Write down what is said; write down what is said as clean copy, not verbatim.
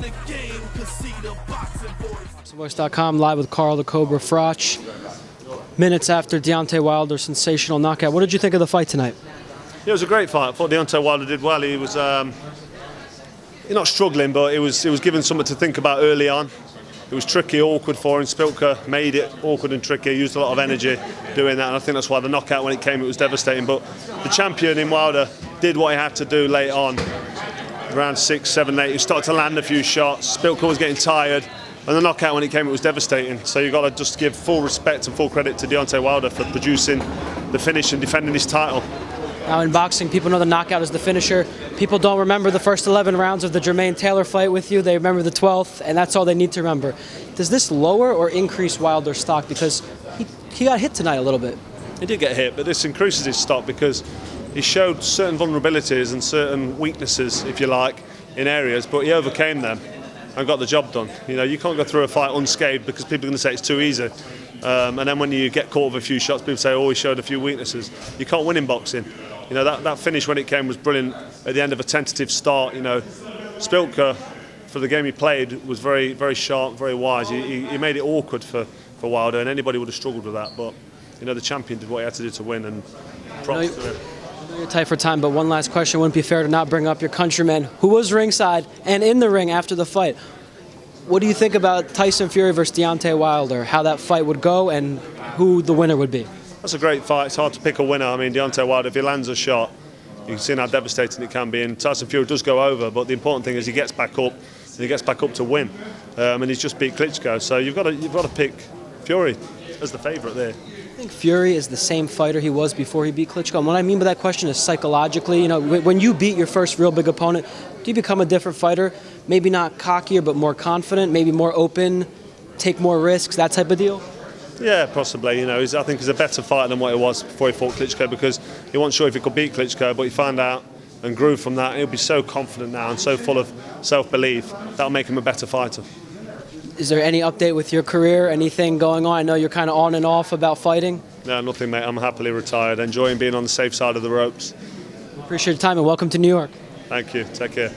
the game, cause see the boxing voice. ThaBoxingvoice.com live with Carl the Cobra Froch. Minutes after Deontay Wilder's sensational knockout. What did you think of the fight tonight? It was a great fight. I thought Deontay Wilder did well. He was not struggling, but he was given something to think about early on. It was tricky, awkward for him. Spilka made it awkward and tricky, used a lot of energy doing that, and I think that's why the knockout, when it came, it was devastating. But the champion in Wilder did what he had to do late on. Round 6, 7, 8, he started to land a few shots. Spilka was getting tired, and the knockout, when it came, it was devastating. So you've got to just give full respect and full credit to Deontay Wilder for producing the finish and defending his title. Now in boxing, people know the knockout is the finisher. People don't remember the first 11 rounds of the Jermaine Taylor fight with you. They remember the 12th, and that's all they need to remember. Does this lower or increase Wilder's stock? Because he got hit tonight a little bit. He did get hit, but this increases his stock because he showed certain vulnerabilities and certain weaknesses, if you like, in areas, but he overcame them and got the job done. You know, you can't go through a fight unscathed because people are going to say it's too easy. And then when you get caught with a few shots, people say, oh, he showed a few weaknesses. You can't win in boxing. You know, that finish when it came was brilliant at the end of a tentative start. You know, Spilka, for the game he played, was very, very sharp, very wise. He made it awkward for Wilder, and anybody would have struggled with that. But, you know, the champion did what he had to do to win, and props to him. I know you're tight for time, but one last question. Wouldn't be fair to not bring up your countryman, who was ringside and in the ring after the fight. What do you think about Tyson Fury versus Deontay Wilder, how that fight would go and who the winner would be? That's a great fight. It's hard to pick a winner. I mean, Deontay Wilder, if he lands a shot, you can see how devastating it can be. And Tyson Fury does go over, but the important thing is he gets back up, and he gets back up to win. And he's just beat Klitschko. So you've got to pick Fury as the favourite there. I think Fury is the same fighter he was before he beat Klitschko. And what I mean by that question is psychologically. You know, when you beat your first real big opponent, do you become a different fighter? Maybe not cockier, but more confident, maybe more open, take more risks, that type of deal? Yeah, possibly. You know, I think he's a better fighter than what he was before he fought Klitschko, because he wasn't sure if he could beat Klitschko, but he found out and grew from that. He'll be so confident now and so full of self-belief. That'll make him a better fighter. Is there any update with your career? Anything going on? I know you're kind of on and off about fighting. No, nothing, mate. I'm happily retired, enjoying being on the safe side of the ropes. Appreciate your time and welcome to New York. Thank you. Take care.